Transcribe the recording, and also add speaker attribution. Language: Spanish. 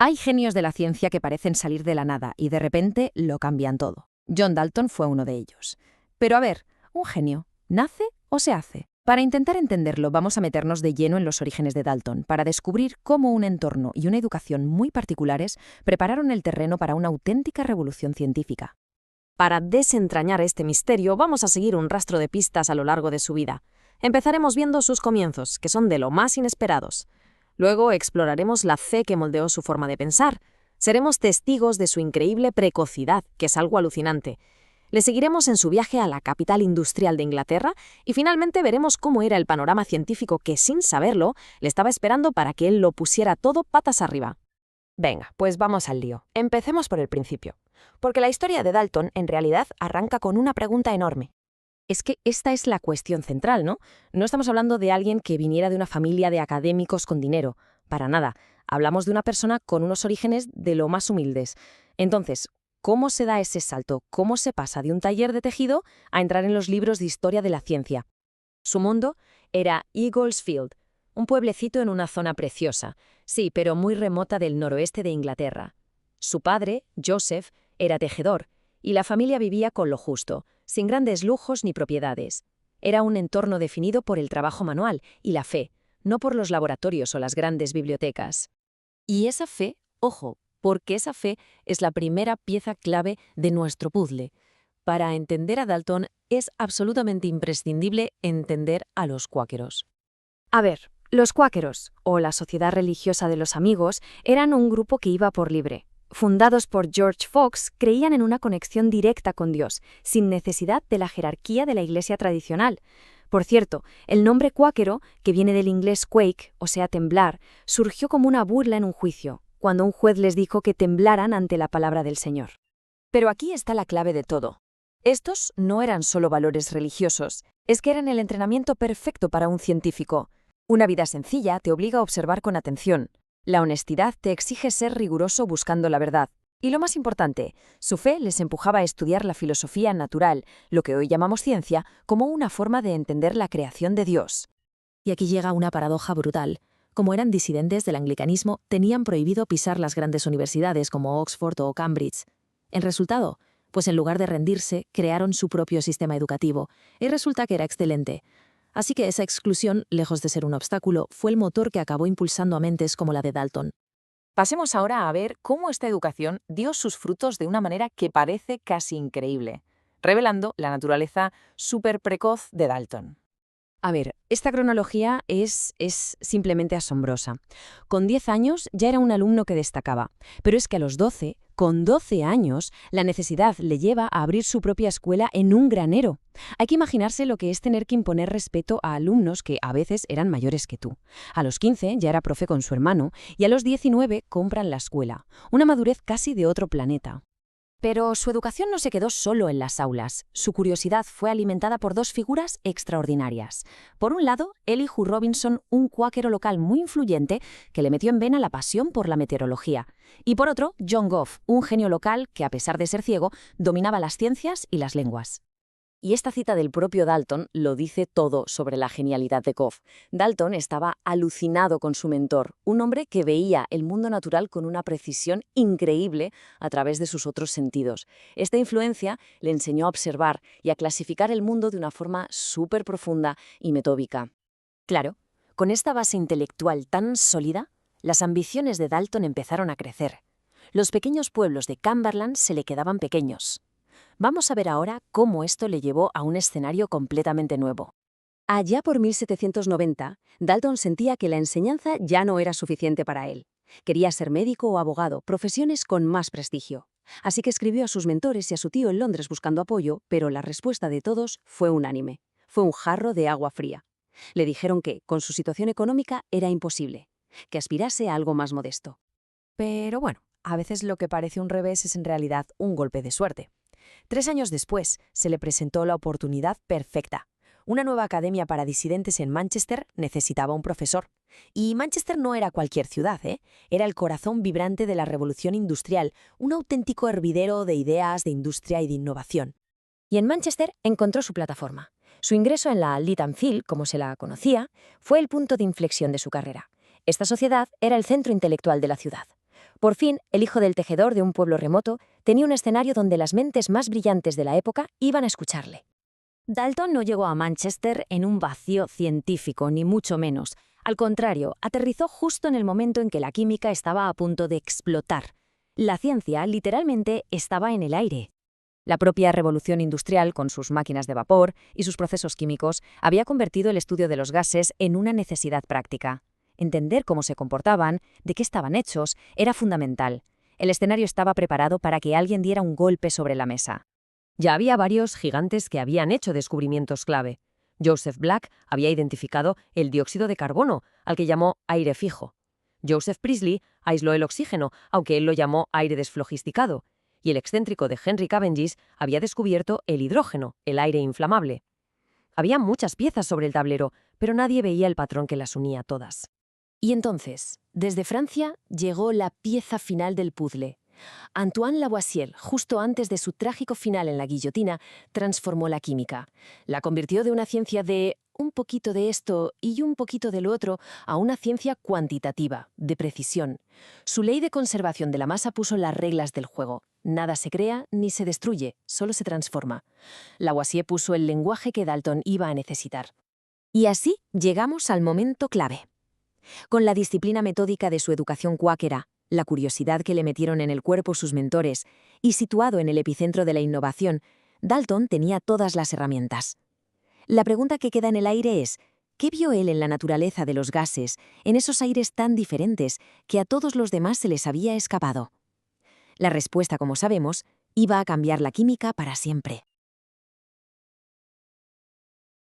Speaker 1: Hay genios de la ciencia que parecen salir de la nada y de repente lo cambian todo. John Dalton fue uno de ellos. Pero a ver, ¿un genio nace o se hace? Para intentar entenderlo, vamos a meternos de lleno en los orígenes de Dalton, para descubrir cómo un entorno y una educación muy particulares prepararon el terreno para una auténtica revolución científica.
Speaker 2: Para desentrañar este misterio, vamos a seguir un rastro de pistas a lo largo de su vida. Empezaremos viendo sus comienzos, que son de lo más inesperados. Luego exploraremos la fe que moldeó su forma de pensar. Seremos testigos de su increíble precocidad, que es algo alucinante. Le seguiremos en su viaje a la capital industrial de Inglaterra y finalmente veremos cómo era el panorama científico que, sin saberlo, le estaba esperando para que él lo pusiera todo patas arriba.
Speaker 3: Venga, pues vamos al lío. Empecemos por el principio. Porque la historia de Dalton, en realidad, arranca con una pregunta enorme.
Speaker 1: Es que esta es la cuestión central, ¿no? No estamos hablando de alguien que viniera de una familia de académicos con dinero. Para nada. Hablamos de una persona con unos orígenes de lo más humildes. Entonces, ¿cómo se da ese salto? ¿Cómo se pasa de un taller de tejido a entrar en los libros de historia de la ciencia? Su mundo era Eaglesfield, un pueblecito en una zona preciosa, sí, pero muy remota del noroeste de Inglaterra. Su padre, Joseph, era tejedor, y la familia vivía con lo justo, sin grandes lujos ni propiedades. Era un entorno definido por el trabajo manual y la fe, no por los laboratorios o las grandes bibliotecas. Y esa fe, ojo, porque esa fe es la primera pieza clave de nuestro puzzle. Para entender a Dalton es absolutamente imprescindible entender a los cuáqueros.
Speaker 4: A ver, los cuáqueros, o la Sociedad Religiosa de los Amigos, eran un grupo que iba por libre. Fundados por George Fox, creían en una conexión directa con Dios, sin necesidad de la jerarquía de la Iglesia tradicional. Por cierto, el nombre cuáquero, que viene del inglés quake, o sea temblar, surgió como una burla en un juicio, cuando un juez les dijo que temblaran ante la palabra del Señor.
Speaker 3: Pero aquí está la clave de todo. Estos no eran solo valores religiosos, es que eran el entrenamiento perfecto para un científico. Una vida sencilla te obliga a observar con atención. La honestidad te exige ser riguroso buscando la verdad. Y lo más importante, su fe les empujaba a estudiar la filosofía natural, lo que hoy llamamos ciencia, como una forma de entender la creación de Dios.
Speaker 1: Y aquí llega una paradoja brutal. Como eran disidentes del anglicanismo, tenían prohibido pisar las grandes universidades como Oxford o Cambridge. ¿El resultado? Pues en lugar de rendirse, crearon su propio sistema educativo, y resulta que era excelente. Así que esa exclusión, lejos de ser un obstáculo, fue el motor que acabó impulsando a mentes como la de Dalton.
Speaker 3: Pasemos ahora a ver cómo esta educación dio sus frutos de una manera que parece casi increíble, revelando la naturaleza súper precoz de Dalton.
Speaker 1: A ver, esta cronología es simplemente asombrosa. Con 10 años ya era un alumno que destacaba, pero es que a los 12, con 12 años, la necesidad le lleva a abrir su propia escuela en un granero. Hay que imaginarse lo que es tener que imponer respeto a alumnos que a veces eran mayores que tú. A los 15 ya era profe con su hermano y a los 19 compran la escuela, una madurez casi de otro planeta. Pero su educación no se quedó solo en las aulas. Su curiosidad fue alimentada por dos figuras extraordinarias. Por un lado, Elihu Robinson, un cuáquero local muy influyente que le metió en vena la pasión por la meteorología. Y por otro, John Goff, un genio local que, a pesar de ser ciego, dominaba las ciencias y las lenguas. Y esta cita del propio Dalton lo dice todo sobre la genialidad de Goff. Dalton estaba alucinado con su mentor, un hombre que veía el mundo natural con una precisión increíble a través de sus otros sentidos. Esta influencia le enseñó a observar y a clasificar el mundo de una forma súper profunda y metódica. Claro, con esta base intelectual tan sólida, las ambiciones de Dalton empezaron a crecer. Los pequeños pueblos de Cumberland se le quedaban pequeños. Vamos a ver ahora cómo esto le llevó a un escenario completamente nuevo. Allá por 1790, Dalton sentía que la enseñanza ya no era suficiente para él. Quería ser médico o abogado, profesiones con más prestigio. Así que escribió a sus mentores y a su tío en Londres buscando apoyo, pero la respuesta de todos fue unánime. Fue un jarro de agua fría. Le dijeron que, con su situación económica, era imposible, que aspirase a algo más modesto. Pero bueno, a veces lo que parece un revés es en realidad un golpe de suerte. 3 años después, se le presentó la oportunidad perfecta. Una nueva academia para disidentes en Manchester necesitaba un profesor. Y Manchester no era cualquier ciudad, ¿eh? Era el corazón vibrante de la revolución industrial, un auténtico hervidero de ideas, de industria y de innovación. Y en Manchester encontró su plataforma. Su ingreso en la Lytham Field, como se la conocía, fue el punto de inflexión de su carrera. Esta sociedad era el centro intelectual de la ciudad.
Speaker 3: Por fin, el hijo del tejedor de un pueblo remoto tenía un escenario donde las mentes más brillantes de la época iban a escucharle.
Speaker 2: Dalton no llegó a Manchester en un vacío científico, ni mucho menos. Al contrario, aterrizó justo en el momento en que la química estaba a punto de explotar. La ciencia, literalmente, estaba en el aire.
Speaker 3: La propia revolución industrial, con sus máquinas de vapor y sus procesos químicos, había convertido el estudio de los gases en una necesidad práctica. Entender cómo se comportaban, de qué estaban hechos, era fundamental. El escenario estaba preparado para que alguien diera un golpe sobre la mesa.
Speaker 1: Ya había varios gigantes que habían hecho descubrimientos clave. Joseph Black había identificado el dióxido de carbono, al que llamó aire fijo. Joseph Priestley aisló el oxígeno, aunque él lo llamó aire desflogisticado. Y el excéntrico de Henry Cavendish había descubierto el hidrógeno, el aire inflamable. Había muchas piezas sobre el tablero, pero nadie veía el patrón que las unía todas.
Speaker 2: Y entonces, desde Francia, llegó la pieza final del puzzle. Antoine Lavoisier, justo antes de su trágico final en la guillotina, transformó la química. La convirtió de una ciencia de un poquito de esto y un poquito de lo otro a una ciencia cuantitativa, de precisión. Su ley de conservación de la masa puso las reglas del juego. Nada se crea ni se destruye, solo se transforma. Lavoisier puso el lenguaje que Dalton iba a necesitar.
Speaker 3: Y así llegamos al momento clave. Con la disciplina metódica de su educación cuáquera, la curiosidad que le metieron en el cuerpo sus mentores, y situado en el epicentro de la innovación, Dalton tenía todas las herramientas. La pregunta que queda en el aire es, ¿qué vio él en la naturaleza de los gases, en esos aires tan diferentes que a todos los demás se les había escapado? La respuesta, como sabemos, iba a cambiar la química para siempre.